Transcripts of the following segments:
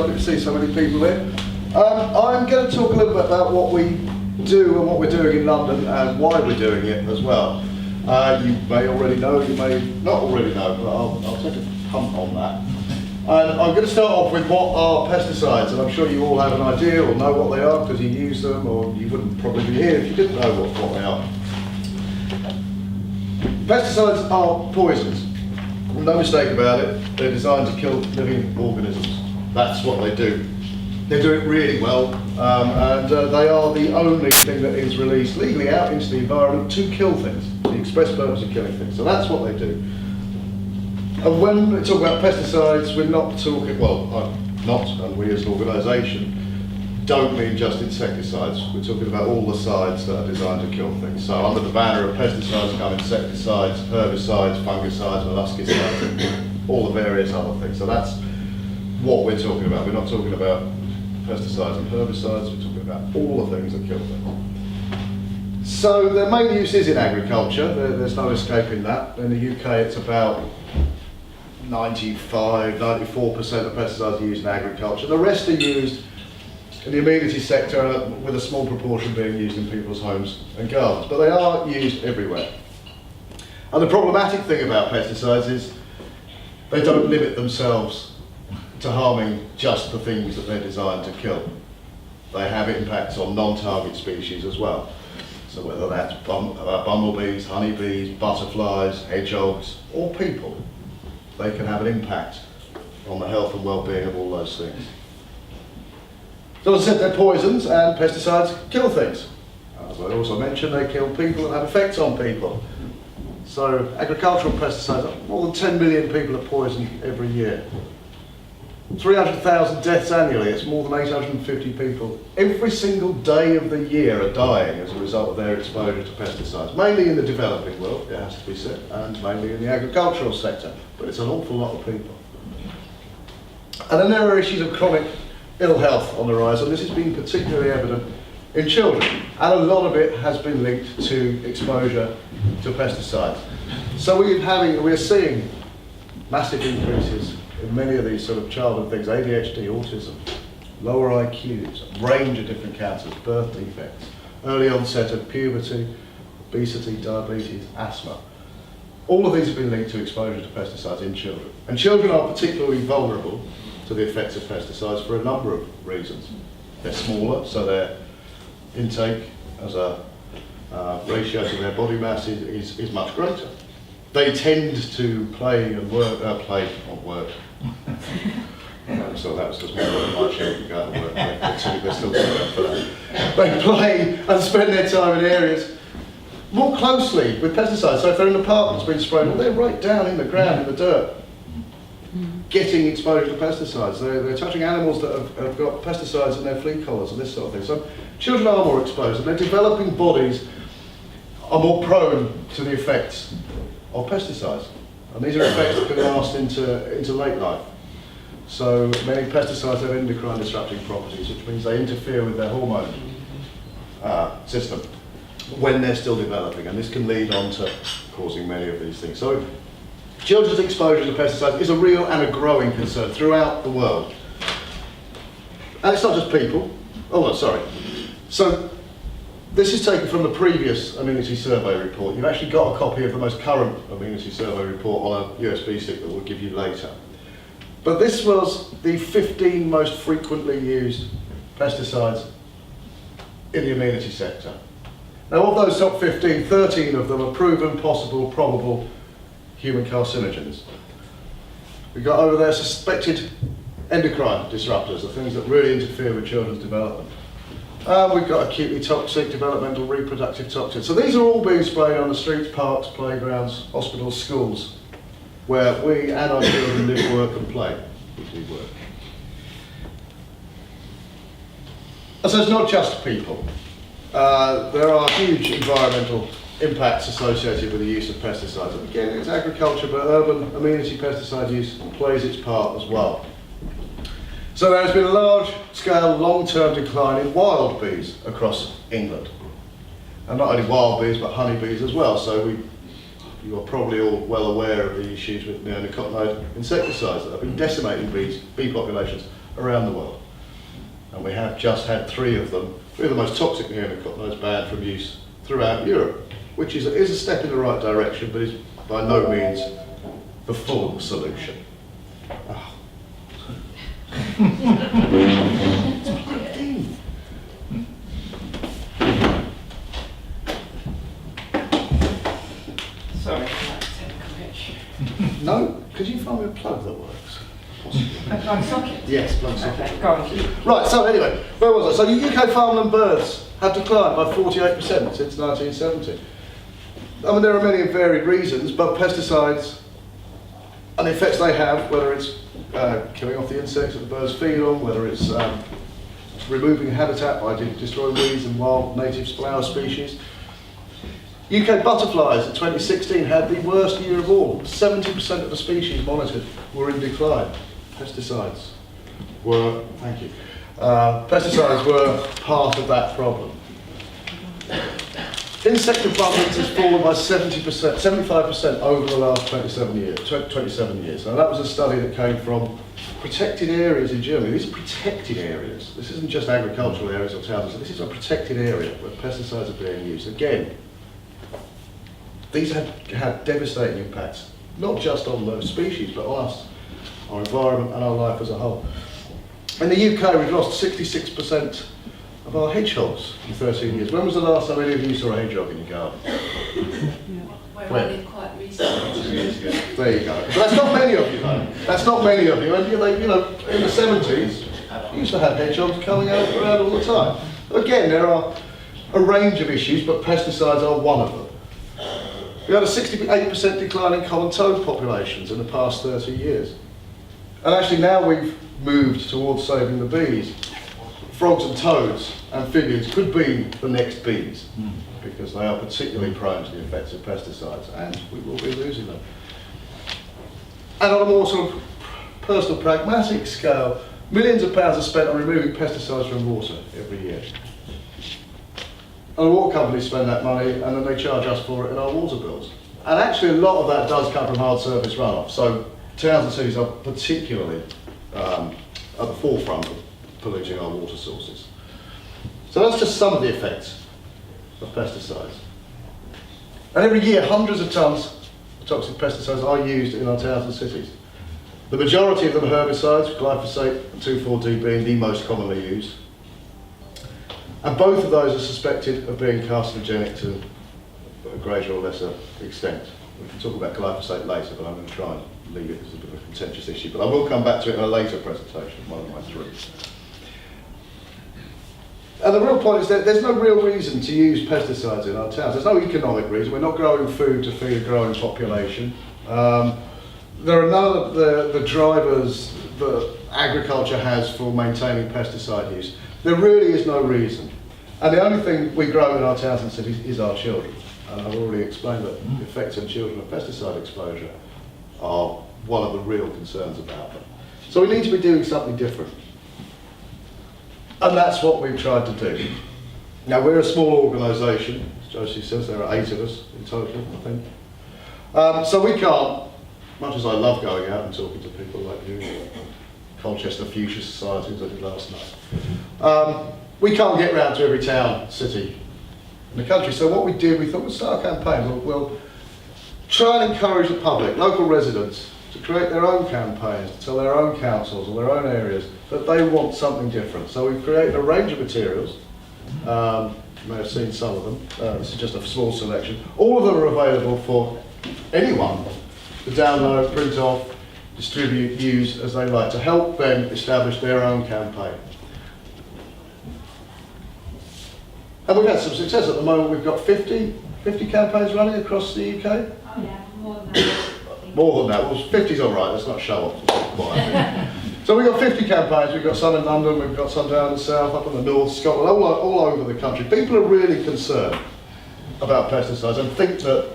lovely to see so many people here. I'm going to talk a little bit about what we do and what we're doing in London and why we're doing it as well. You may already know, you may not already know, but I'll take a punt on that. And I'm going to start off with what are pesticides, and I'm sure you all have an idea or know what they are because you use them, or you wouldn't probably be here if you didn't know what they are. Pesticides are poisons. No mistake about it. They're designed to kill living organisms. That's what they do. They do it really well, and they are the only thing that is released legally out into the environment to kill things, the express purpose of killing things. So that's what they do. And when we talk about pesticides, we're not talking, well, I'm not, and we as an organisation don't mean just insecticides. We're talking about all the sides that are designed to kill things. So under the banner of pesticides come insecticides, herbicides, fungicides, molluscicides, all the various other things. So that's what we're talking about. We're not talking about pesticides and herbicides, we're talking about all the things that kill things. So their main use is in agriculture. There's no escaping that. In the UK it's about 94% of pesticides are used in agriculture. The rest are used in the amenity sector, with a small proportion being used in people's homes and gardens, but they are used everywhere. And the problematic thing about pesticides is they don't limit themselves to harming just the things that they're designed to kill. They have impacts on non-target species as well. So whether that's bumblebees, honeybees, butterflies, hedgehogs, or people, they can have an impact on the health and well-being of all those things. So as I said, they're poisons, and pesticides kill things. As I also mentioned, they kill people and have effects on people. So agricultural pesticides, more than 10 million people are poisoned every year. 300,000 deaths annually, it's more than 850 people. Every single day of the year are dying as a result of their exposure to pesticides, mainly in the developing world, it has to be said, and mainly in the agricultural sector, but it's an awful lot of people. And then there are issues of chronic ill health on the rise, and this has been particularly evident in children, and a lot of it has been linked to exposure to pesticides. So we're seeing massive increases in many of these sort of childhood things: ADHD, autism, lower IQs, a range of different cancers, birth defects, early onset of puberty, obesity, diabetes, asthma. All of these have been linked to exposure to pesticides in children. And children are particularly vulnerable to the effects of pesticides for a number of reasons. They're smaller, so their intake as a ratio to their body mass is much greater. They tend to play and work, so that was just more than my children go to work. They're still doing for that. They play and spend their time in areas more closely with pesticides. So if they're in apartments being sprayed, well, they're right down in the ground, in the dirt, getting exposure to pesticides. They're touching animals that have got pesticides in their flea collars and this sort of thing. So children are more exposed, and their developing bodies are more prone to the effects of pesticides. And these are effects that can last into late life. So many pesticides have endocrine disrupting properties, which means they interfere with their hormone system when they're still developing, and this can lead on to causing many of these things. So children's exposure to pesticides is a real and a growing concern throughout the world. And it's not just people. Oh, no, sorry. So this is taken from the previous amenity survey report. You've actually got a copy of the most current amenity survey report on a USB stick that we'll give you later. But this was the 15 most frequently used pesticides in the amenity sector. Now, of those top 15, 13 of them are proven, possible, probable human carcinogens. We've got over there suspected endocrine disruptors, the things that really interfere with children's development. We've got acutely toxic, developmental, reproductive toxins. So these are all being sprayed on the streets, parks, playgrounds, hospitals, schools, where we and our children live, work and play, particularly work. And so it's not just people. There are huge environmental impacts associated with the use of pesticides. And again, it's agriculture, but urban amenity pesticide use plays its part as well. So there has been a large-scale, long-term decline in wild bees across England. And not only wild bees, but honeybees as well. So you are probably all well aware of the issues with neonicotinoid insecticides that have been decimating bee populations around the world. And we have just had three of the most toxic neonicotinoids banned from use throughout Europe, which is a step in the right direction, but is by no means the full solution. Oh. Sorry, that's technical glitch. No, could you find me a plug that works? A plug socket? Yes, plug socket. Okay, go on. Right, so anyway, where was I? So the UK farmland birds have declined by 48% since 1970. I mean, there are many varied reasons, but pesticides and the effects they have, whether it's killing off the insects that the birds feed on, whether it's removing habitat by destroying weeds and wild native flower species. UK butterflies in 2016 had the worst year of all. 70% of the species monitored were in decline. Pesticides were, thank you, pesticides were part of that problem. Insect abundance has fallen by 70%, 75% over the last 27 years. Now that was a study that came from protected areas in Germany. These are protected areas. This isn't just agricultural areas or towns. This is a protected area where pesticides are being used. Again, these have had devastating impacts, not just on those species, but on us, our environment and our life as a whole. In the UK, we've lost 66% of our hedgehogs in 13 years. When was the last time any of you saw a hedgehog in your garden? Where I live quite recently. There you go. But that's not many of you, though. That's not many of you. And you know, in the 70s, you used to have hedgehogs coming around all the time. Again, there are a range of issues, but pesticides are one of them. We had a 68% decline in common toad populations in the past 30 years. And actually now we've moved towards saving the bees. Frogs and toads, amphibians, could be the next bees because they are particularly prone to the effects of pesticides, and we will be losing them. And on a more sort of personal, pragmatic scale, millions of pounds are spent on removing pesticides from water every year. And the water companies spend that money and then they charge us for it in our water bills. And actually a lot of that does come from hard surface runoff. So towns and cities are particularly at the forefront of polluting our water sources. So that's just some of the effects of pesticides. And every year hundreds of tonnes of toxic pesticides are used in our towns and cities. The majority of them are herbicides, glyphosate and 2,4-D being the most commonly used. And both of those are suspected of being carcinogenic to a greater or lesser extent. We can talk about glyphosate later, but I'm going to try and leave it as a bit of a contentious issue. But I will come back to it in a later presentation, one of my three. And the real point is that there's no real reason to use pesticides in our towns. There's no economic reason. We're not growing food to feed a growing population. There are none of the drivers that agriculture has for maintaining pesticide use. There really is no reason. And the only thing we grow in our towns and cities is our children. And I've already explained that the effects on children of pesticide exposure are one of the real concerns about them. So we need to be doing something different. And that's what we've tried to do. Now we're a small organisation, as Josie says, there are 8 of us in total, I think. So we can't, much as I love going out and talking to people like you, Colchester Fuchsia Society, as I did last night. We can't get round to every town, city in the country. So what we did, we thought we'd start a campaign. We'll try and encourage the public, local residents, to create their own campaigns, to tell their own councils or their own areas that they want something different. So we've created a range of materials. You may have seen some of them. This is just a small selection. All of them are available for anyone to download, print off, distribute, use as they like, to help them establish their own campaign. And we've had some success. At the moment we've got 50 campaigns running across the UK. Oh yeah, more than that. More than that. Well, 50's all right, let's not show off. So we've got 50 campaigns. We've got some in London, we've got some down the south, up in the north, Scotland, all over the country. People are really concerned about pesticides and think that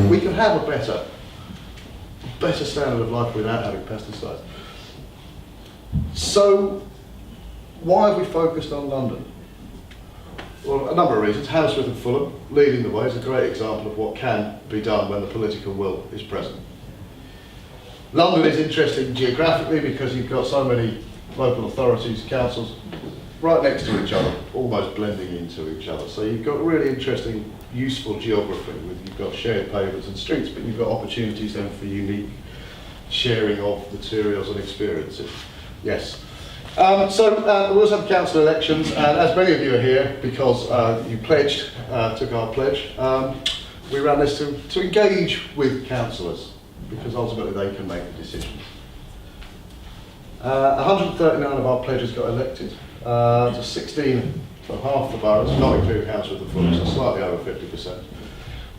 we can have a better standard of life without having pesticides. So why have we focused on London? Well, a number of reasons. Hammersmith and Fulham, leading the way, is a great example of what can be done when the political will is present. London is interesting geographically because you've got so many local authorities, councils, right next to each other, almost blending into each other. So you've got really interesting, useful geography. You've got shared pavements and streets, but you've got opportunities then for unique sharing of materials and experiences. Yes. We also have council elections, and as many of you are here because you pledged, took our pledge, we ran this to engage with councillors because ultimately they can make the decisions. 139 of our pledges got elected to 16 for half the boroughs, not including council with the full, so slightly over 50%.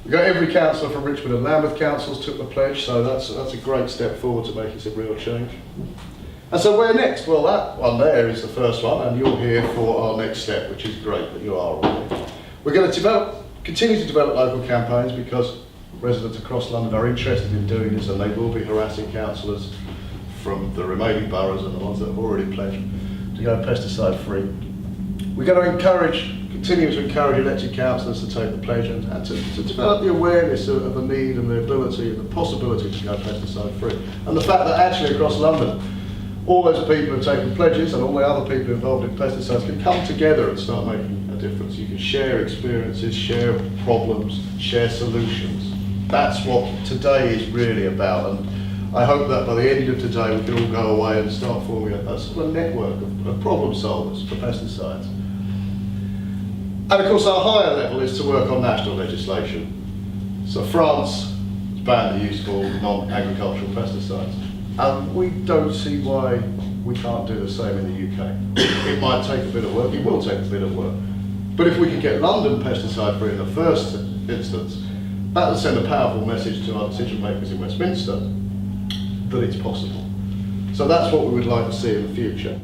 We got every councillor from Richmond and Lambeth councils took the pledge, so that's a great step forward to making some real change. And so where next? Well, that one there is the first one, and you're here for our next step, which is great that you are already. We're going to continue to develop local campaigns because residents across London are interested in doing this, and they will be harassing councillors from the remaining boroughs and the ones that have already pledged to go pesticide-free. We're going to continue to encourage elected councillors to take the pledge and to develop the awareness of the need and the ability and the possibility to go pesticide-free. And the fact that actually across London, all those people who've taken pledges and all the other people involved in pesticides can come together and start making a difference. You can share experiences, share problems, share solutions. That's what today is really about. And I hope that by the end of today we can all go away and start forming a sort of network of problem solvers for pesticides. And of course our higher level is to work on national legislation. So France has banned the use of all non-agricultural pesticides. And we don't see why we can't do the same in the UK. It might take a bit of work, it will take a bit of work. But if we can get London pesticide-free in the first instance, that will send a powerful message to our decision makers in Westminster that it's possible. So that's what we would like to see in the future.